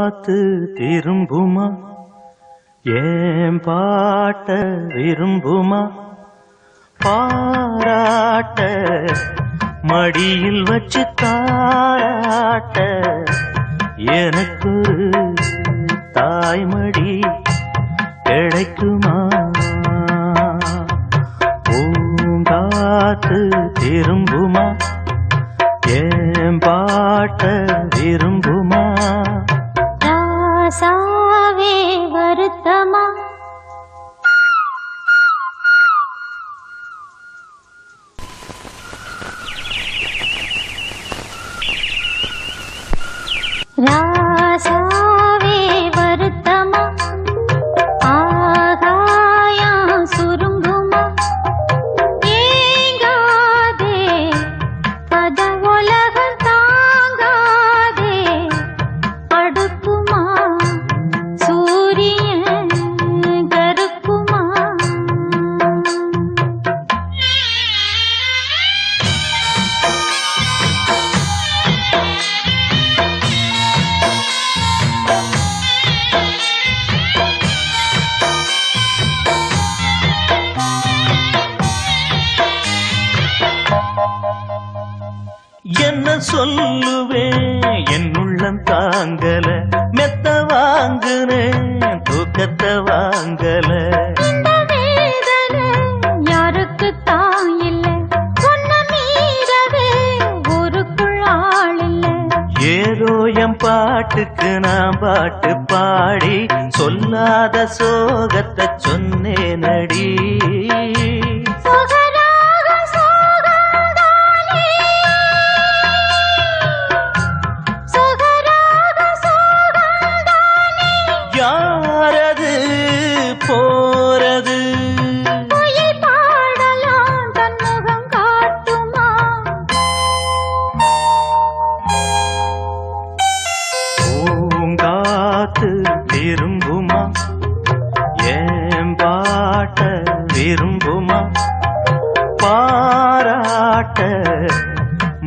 காத்து திரும்புமா ஏன் பாட்ட விரும்புமா பாராட்ட மடியில் வச்சு தாராட்ட எனக்கு தாய்மடி கிடைக்குமா பூங்காத்து திரும்புமா ஏன் பாட்ட விரும்புமா ராசாவே வருத்தமா ராசாவே வருத்தமா ஆகாயம் சுருங்குமா ஏங்காதே பத உலகம் தாங்காதே அடுக்குமா சூரியன் கருக்குமா என்ன சொல்லுவேன் என் உள்ளம் தாங்கல மெத்த வாங்குனேன் தூக்கத்தை வாங்கல இந்த வேதனை யாருக்கு தான் இல்லை சொன்ன மீறவே ஊருக்குள் ஆள் இல்லை ஏதோ என் பாட்டுக்கு நான் பாட்டு பாடி சொல்லாத சோகத்தை சொன்னேனடி சொகராக சோகந்தானே சொகராக சோகந்தானே யாரது போறது குயில் பாடலாம் தன் முகம் காட்டுமா பூங்காத்து திரும்புமா ஏன் பாட்ட விரும்புமா பாராட்ட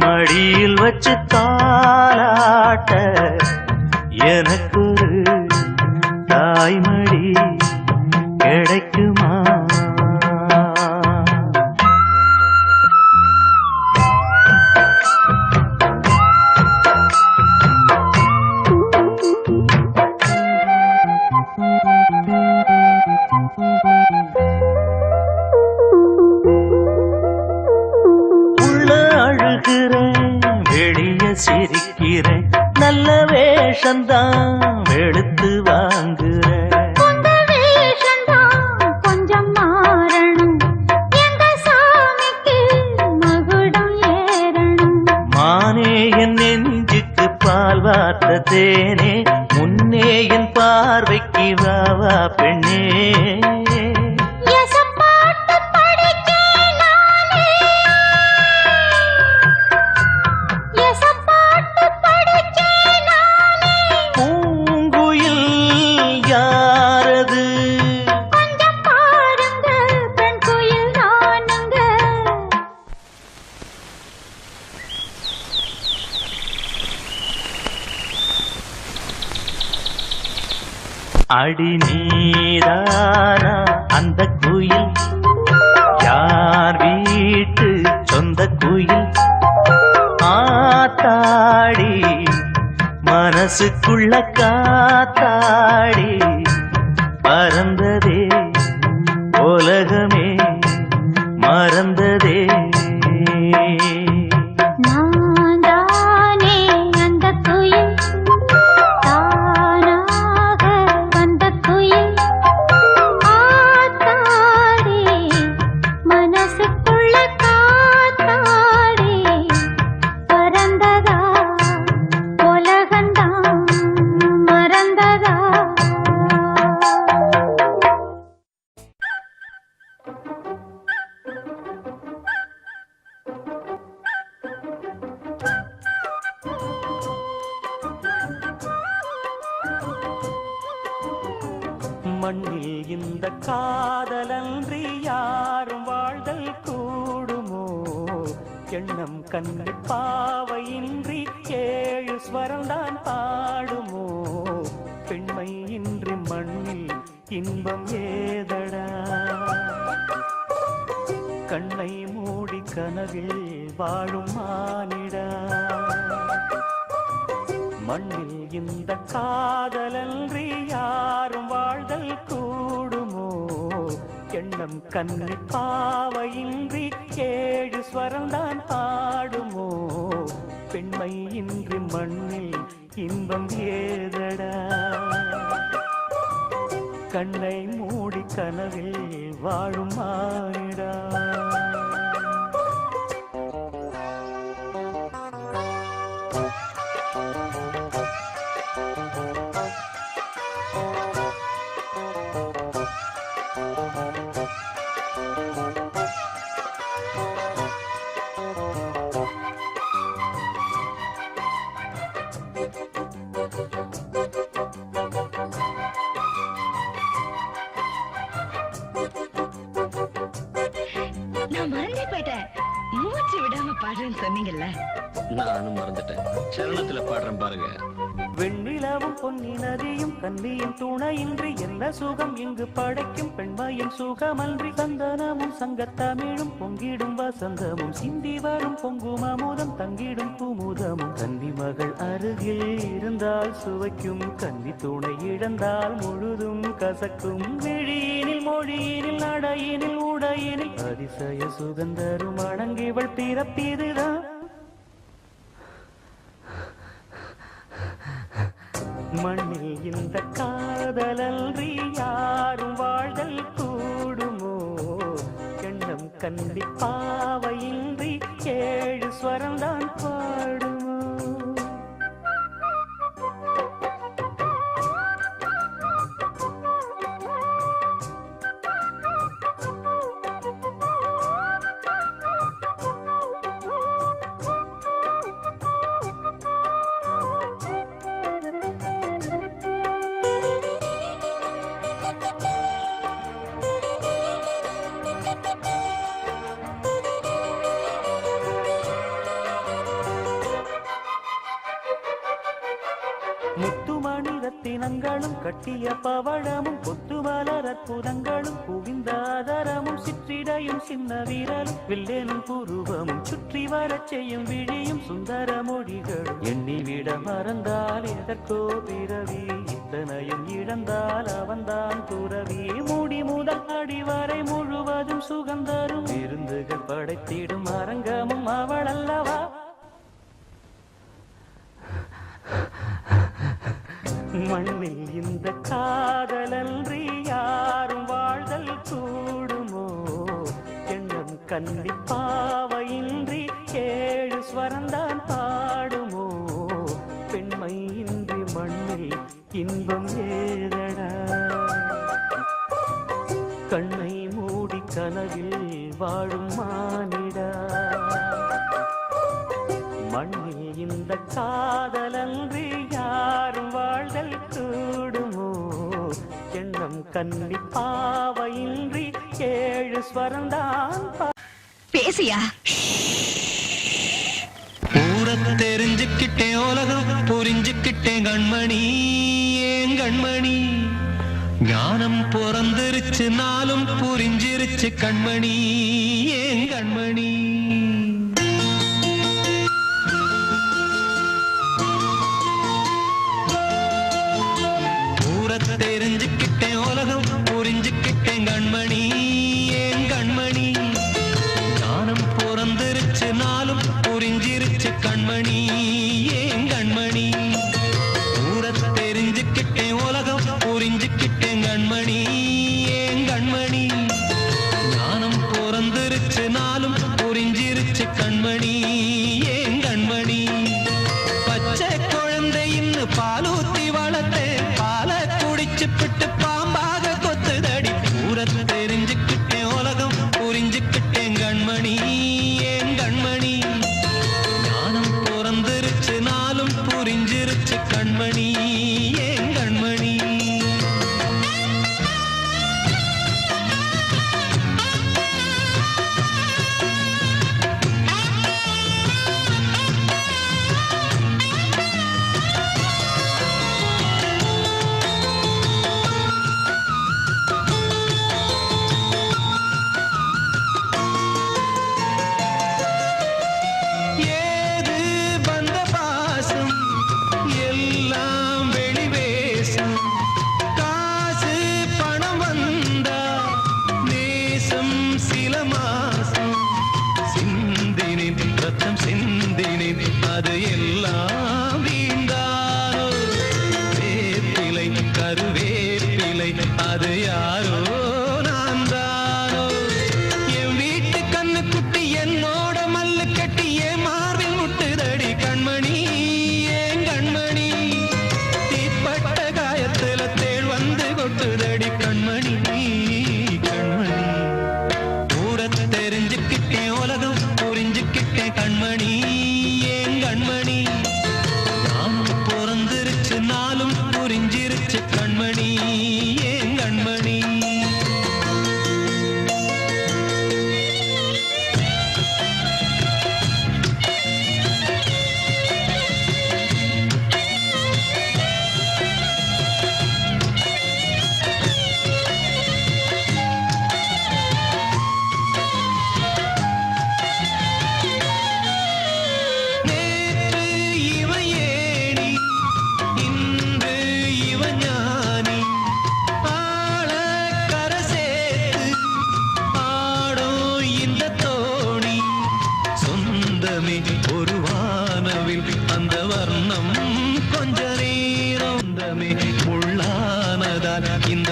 மடியில் வச்சு தாளாட்ட எனக்கு தாய்மடி கிடைக்குமா உள்ள அழுகிறேன் வெளிய சிரிக்கிறேன் நல்ல வேஷந்தான் வெளுத்து வாங்குறேன் உங்க வேஷந்தான் கொஞ்சம் மாறணும் எங்க சாமிக்கு மகுடம் ஏறணும் மானே என் நெஞ்சுக்கு பால் வார்த்த தேனே முன்னே என் பார்வைக்கு வாவா பெண்ணே எசப்பாட்டு படிச்சேன் நானே எசப்பாட்டு படிச்சேன் நானே பூங்குயில் யாரது கொஞ்சம் பாருங்க பெண் குயில் நானுங்க அடி நீதானா அந்த குயில் யார் வீட்டு சொந்த குயில் ஆத்தாடி மனசுக்குள்ள காத்தாடி பறந்ததே உலகமே மறந்ததே நான் தானே அந்த குயில் தானாக வந்த குயில் ஆத்தாடி மனசுக்குள்ள காத்தாடி பறந்ததா உலகந்தான் மறந்ததா மண்ணில் இந்த காதலன்றி யாரும் வாழ்தல் கூடுமோ எண்ணம் கண்ணு பாவையின்றி ஏழு ஸ்வரம்தான் பாடுமோ கனவில் வாழும் மானிடா மண்ணில் இந்த காதலன்றி யாரும் வாழ்தல் கூடுமோ எண்ணம் கண்ணி பாவையின்றி ஏழு ஸ்வரம்தான் பாடுமோ பெண்மை இன்றி மண்ணில் இன்பம் ஏதடா கண்ணை மூடி கனவில் வாழும் மானிடா நான் மறந்தே போயிட்டேன். மூச்சு விடாம பாடுறேன்னு சொன்னீங்கல்ல, நானும் மறந்துட்டேன். சரணத்துல பாடுறேன் பாருங்க. வெண்ணிலவும் பொன்னி நதியும் கன்னியின் துணையின்றி என்ன சுகம் இங்கு படைக்கும் பெண்மையின் சுகமன்றி சந்தனமும் சங்கத்தமிழும் பொங்கிடும் வசந்தமும் சிந்தி வரும் பொங்கும் அமுதம் தங்கிடும் குமுதமும் கன்னி மகள் அருகில் இருந்தால் சுவைக்கும் கன்னி துணை இழந்தால் முழுதும் கசக்கும் விழியினில் மொழியினில் நடையினில் உடையினில் அதிசய சுகந்தரும் அடங்கிவள் பிறப்பிதுதான் மண்ணில் இந்த காதலன்றி யாரும் வாழ்தல் கூடுமோ எண்ணம் கண்டி பாவையின்றி ஏழு ஸ்வரம்தான் பாடுமோ முத்துமணி ரத்தினங்களும் கட்டிய பவழமும் கொத்து மலர் அற்புதங்களும் குவிந்தாதரமும் சிற்றிடையும் சின்ன வீரலும் வில்லேனும் புருவமும் சுற்றி வரச் செய்யும் விழியும் சுந்தர மொழிகளும் எண்ணிவிட மறந்தால் எதற்கோ பிறவி இத்தனையும் இழந்தால் அவன்தான் துறவி மூடி முதல் அடிவரை முழுவதும் சுகந்தரும் விருந்துகள் படைத்திடும் அரங்கமும் அவள் அல்லவா மண்ணில் இந்த காதலன்றி யாரும் வாழ்தல் கூடுமோ எண்ணம் கன்னி பாவையின்றி ஏழு ஸ்வரந்தான் பாடுமோ பெண்மை இன்றி மண்ணில் இன்பம் ஏதடா கண்ணை மூடி கனவில் வாழும் மானிடா மண்ணில் இந்த காதலன்றி யாரும் வாழ்தல் கூடுமோ எண்ணம் கன்னி பாவையின்றி ஏழு ஸ்வரந்தான் பேசியா? ஊரத்தை தெரிஞ்சுக்கிட்டேன், உலகம் புரிஞ்சுக்கிட்டேன் கண்மணி, ஏன் கண்மணி ஞானம் பிறந்திருச்சு, நாளும் புரிஞ்சிருச்சு கண்மணி, ஏன் கண்மணி. தெரிஞ்சுக்கிட்டேன், உலகம் புரிஞ்சுக்கிட்டேன் கண்மணி, ஏன் கண்மணி ஞானம் பிறந்திருச்சு, நாளும் புரிஞ்சிருச்சு கண்மணி, ஏன் கண்மணி. ஊரத் தெரிஞ்சுக்கிட்டேன், உலகம் புரிஞ்சுக்கிட்டேன் கண்மணி, ஏன் கண்மணி ஞானம் பிறந்திருச்சு, நாளும் புரிஞ்சு கருவேப்பிலை அது யாரோ நான் தானோ என் வீட்டு கண்ணு குட்டி என்னோட மல்லு கட்டி என் மார்பில் முட்டுதடி கண்மணி ஏன் கண்மணி தீப்பட்ட காயத்துல தேள் வந்து கொட்டுதடி கண்மணி கண்மணி ஊர தெரிஞ்சுக்கிட்டேன் உலகம் புரிஞ்சுக்கிட்டேன் கண்மணி ஏன் கண்மணி நானும் பிறந்திருச்சு நாளும் புரிஞ்சிருச்சு கண்மணி ஏன் கண்மணி நேற்று இவன் ஏணி இன்று இவன் ஞானி ஆள கரை சேர்த்து ஆடும் இந்த தோணி சொந்தமே ஒரு வானவில் அந்த வர்ணம் கொஞ்ச நேரம் சொந்தமே உள்ளானதால் இந்த